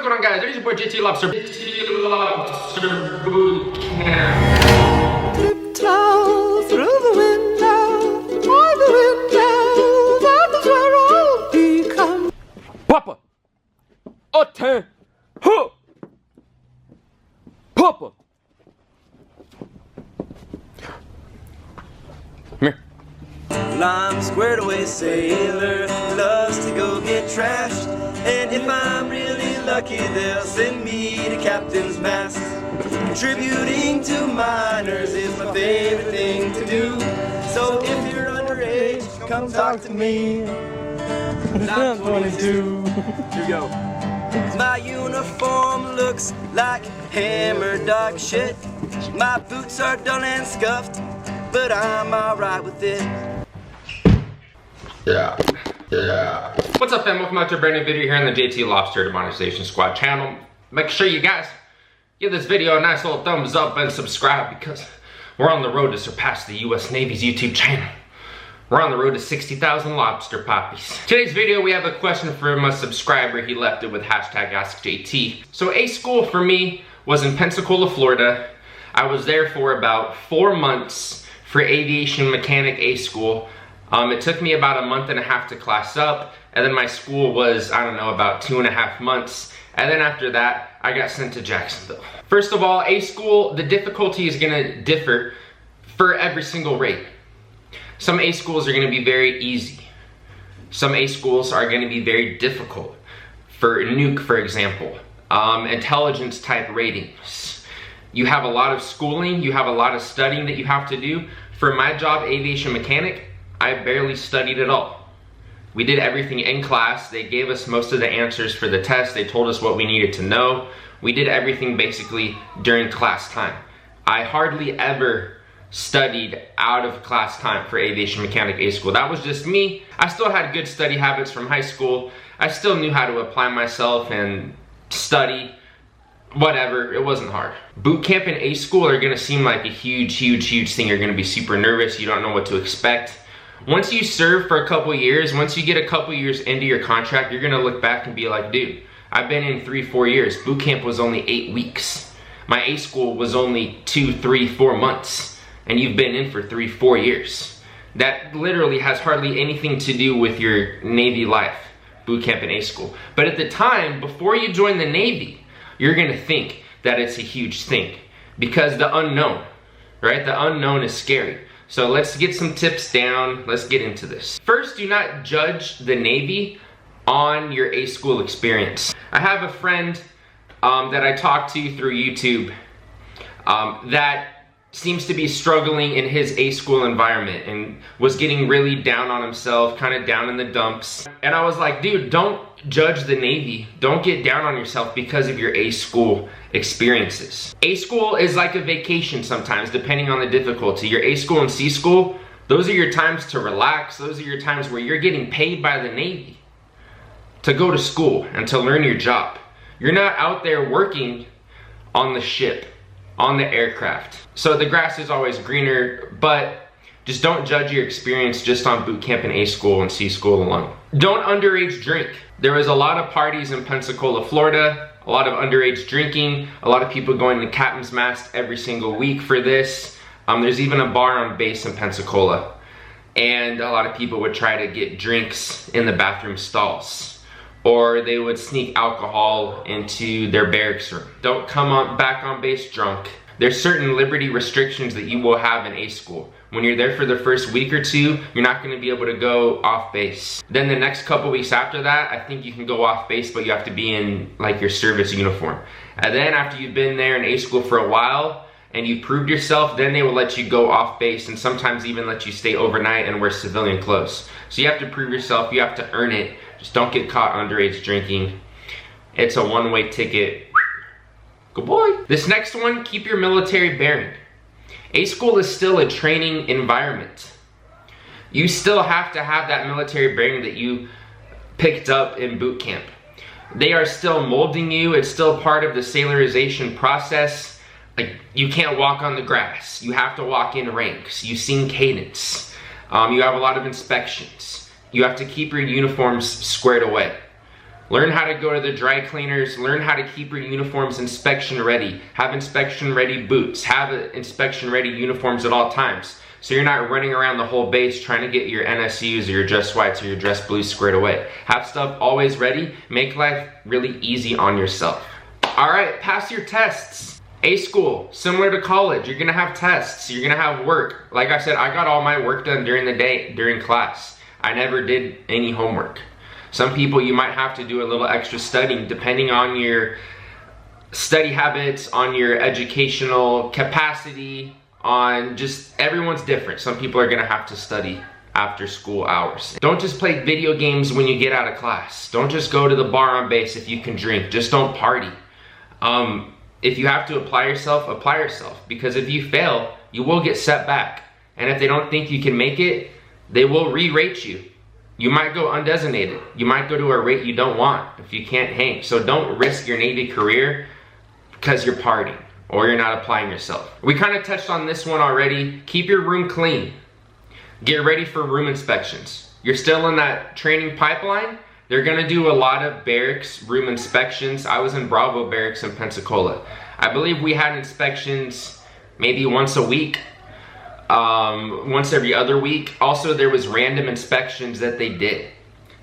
going on, guys? There's your boy JT Lobster. Bootcamp. Tiptoe through the window, all the windows, that is where I'll become. Papa! Attend! Huh! Papa! Come here. Well, I'm a squared away sailor, loves to go get trashed. And if I'm really lucky, they'll send me to captain's mast. Contributing to minors is my favorite thing to do. So if you're underage, come talk to me. I'm 22. Here we go. My uniform looks like hammer dog shit. My boots are dull and scuffed, but I'm alright with it. Yeah. What's up, fam? Welcome back to a brand new video here on the JT Lobster Demonetization Squad channel. Make sure you guys give this video a nice little thumbs up and subscribe because we're on the road to surpass the US Navy's YouTube channel. We're on the road to 60,000 lobster poppies. Today's video, we have a question from a subscriber. He left it with hashtag AskJT. So A school for me was in Pensacola, Florida. I was there for about 4 months for aviation mechanic A school. It took me about a month and a half to class up, and then my school was, I don't know, about 2.5 months. And then after that, I got sent to Jacksonville. First of all, A school, the difficulty is gonna differ for every single rate. Some A schools are gonna be very easy. Some A schools are gonna be very difficult. For nuke, for example, intelligence type ratings. You have a lot of schooling, you have a lot of studying that you have to do. For my job, aviation mechanic, I barely studied at all. We did everything in class. They gave us most of the answers for the test. They told us what we needed to know. We did everything basically during class time. I hardly ever studied out of class time for aviation mechanic A school. That was just me. I still had good study habits from high school. I still knew how to apply myself and study. Whatever, it wasn't hard. Boot camp and A school are gonna seem like a huge thing. You're gonna be super nervous. You don't know what to expect. Once you serve for a couple years, once you get a couple years into your contract, you're gonna look back and be like, dude, I've been in 3-4 years. Boot camp was only 8 weeks. My A school was only 2, 3, 4 months. And you've been in for 3-4 years. That literally has hardly anything to do with your Navy life, boot camp and A school. But at the time, before you join the Navy, you're gonna think that it's a huge thing because the unknown, right? The unknown is scary. So let's get some tips down. Let's get into this. First, do not judge the Navy on your A school experience. I have a friend that I talked to through YouTube that seems to be struggling in his A school environment and was getting really down on himself, kind of down in the dumps. And I was like, dude, don't judge the Navy. Don't get down on yourself because of your A school experiences. A school is like a vacation sometimes, depending on the difficulty. Your A school and C school, those are your times to relax. Those are your times where you're getting paid by the Navy to go to school and to learn your job. You're not out there working on the ship, on the aircraft. So the grass is always greener, but just don't judge your experience just on boot camp and A school and C school alone. Don't underage drink. There was a lot of parties in Pensacola, Florida, a lot of underage drinking, a lot of people going to Captain's Mast every single week for this. There's even a bar on base in Pensacola. And a lot of people would try to get drinks in the bathroom stalls. Or they would sneak alcohol into their barracks room. Don't come back on base drunk. There's certain liberty restrictions that you will have in A school. When you're there for the first week or two, you're not gonna be able to go off base. Then the next couple weeks after that, I think you can go off base, but you have to be in like your service uniform. And then after you've been there in A school for a while and you've proved yourself, then they will let you go off base and sometimes even let you stay overnight and wear civilian clothes. So you have to prove yourself, you have to earn it. Just don't get caught underage drinking. It's a one-way ticket. Good boy. This next one, keep your military bearing. A school is still a training environment. You still have to have that military bearing that you picked up in boot camp. They are still molding you. It's still part of the sailorization process. Like, you can't walk on the grass. You have to walk in ranks. You sing cadence. You have a lot of inspections. You have to keep your uniforms squared away. Learn how to go to the dry cleaners. Learn how to keep your uniforms inspection ready. Have inspection ready boots. Have inspection ready uniforms at all times. So you're not running around the whole base trying to get your NSUs or your dress whites or your dress blues squared away. Have stuff always ready. Make life really easy on yourself. All right, pass your tests. A school, similar to college, you're gonna have tests, you're gonna have work. Like I said, I got all my work done during the day, during class. I never did any homework. Some people, you might have to do a little extra studying depending on your study habits, on your educational capacity, on just, everyone's different. Some people are gonna have to study after school hours. Don't just play video games when you get out of class. Don't just go to the bar on base if you can drink. Just don't party. If you have to apply yourself, because if you fail, you will get set back. And if they don't think you can make it, they will re-rate you. You might go undesignated. You might go to a rate you don't want if you can't hang. So don't risk your Navy career because you're partying or you're not applying yourself. We kind of touched on this one already. Keep your room clean. Get ready for room inspections. You're still in that training pipeline. They're gonna do a lot of barracks room inspections. I was in Bravo Barracks in Pensacola. I believe we had inspections maybe once a week, once every other week. Also, there was random inspections that they did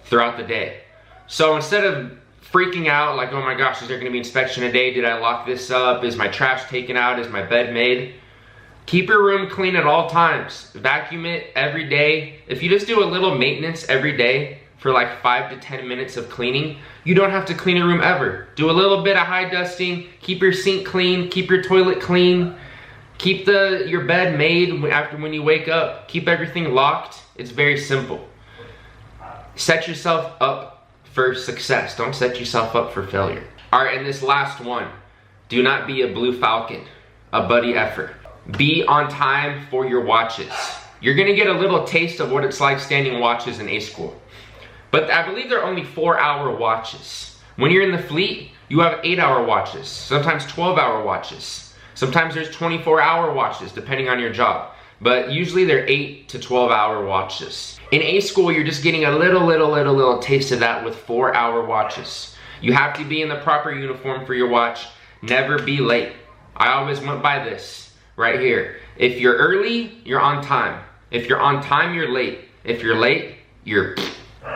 throughout the day. So instead of freaking out like, oh my gosh, is there gonna be inspection a day? Did I lock this up? Is my trash taken out? Is my bed made? Keep your room clean at all times. Vacuum it every day. If you just do a little maintenance every day, for like 5 to 10 minutes of cleaning, you don't have to clean your room ever. Do a little bit of high dusting, keep your sink clean, keep your toilet clean, keep your bed made after when you wake up, keep everything locked. It's very simple. Set yourself up for success. Don't set yourself up for failure. All right, and this last one, do not be a blue falcon, a buddy effort. Be on time for your watches. You're gonna get a little taste of what it's like standing watches in A school. But I believe they're only 4-hour watches. When you're in the fleet, you have 8-hour watches, sometimes 12-hour watches. Sometimes there's 24-hour watches, depending on your job. But usually they're 8 to 12-hour watches. In A school, you're just getting a little taste of that with 4-hour watches. You have to be in the proper uniform for your watch. Never be late. I always went by this right here. If you're early, you're on time. If you're on time, you're late. If you're late, you're...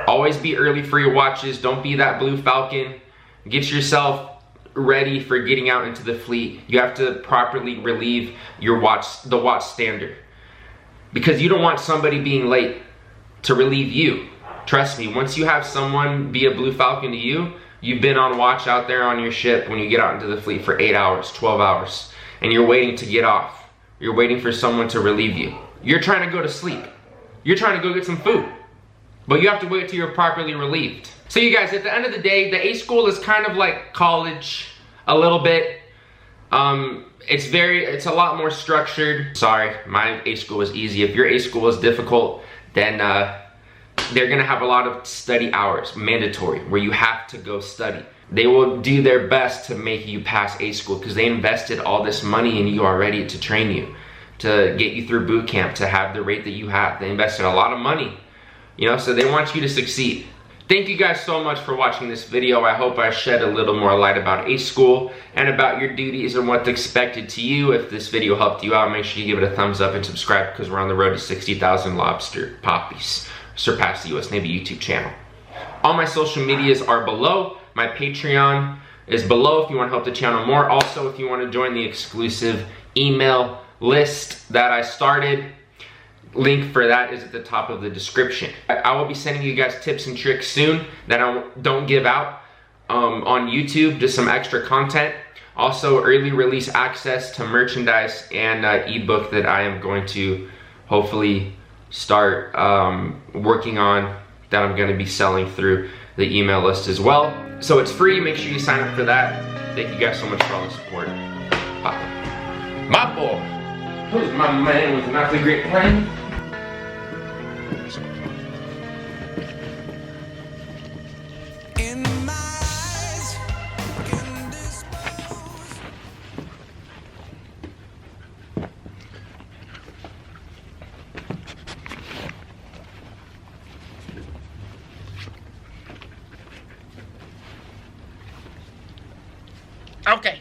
Always be early for your watches. Don't be that blue falcon. Get yourself ready for getting out into the fleet. You have to properly relieve your the watch standard. Because you don't want somebody being late to relieve you. Trust me, once you have someone be a blue falcon to you, you've been on watch out there on your ship when you get out into the fleet for 8 hours, 12 hours, and you're waiting to get off. You're waiting for someone to relieve you. You're trying to go to sleep. You're trying to go get some food. But you have to wait till you're properly relieved. So you guys, at the end of the day, the A school is kind of like college a little bit. It's a lot more structured. Sorry, my A school was easy. If your A school is difficult, then they're gonna have a lot of study hours, mandatory, where you have to go study. They will do their best to make you pass A school because they invested all this money in you already to train you, to get you through boot camp, to have the rate that you have. They invested a lot of money. You know, so they want you to succeed. Thank you guys so much for watching this video. I hope I shed a little more light about A school and about your duties and what's expected to you. If this video helped you out, make sure you give it a thumbs up and subscribe because we're on the road to 60,000 lobster poppies. Surpass the US Navy YouTube channel. All my social medias are below. My Patreon is below if you want to help the channel more. Also, if you want to join the exclusive email list that I started, link for that is at the top of the description. I will be sending you guys tips and tricks soon that I don't give out on YouTube, just some extra content. Also, early release access to merchandise and ebook that I am going to hopefully start working on, that I'm going to be selling through the email list as well. So it's free, make sure you sign up for that. Thank you guys so much for all the support. Bye. My boy, who's my man with not the great plan? Okay.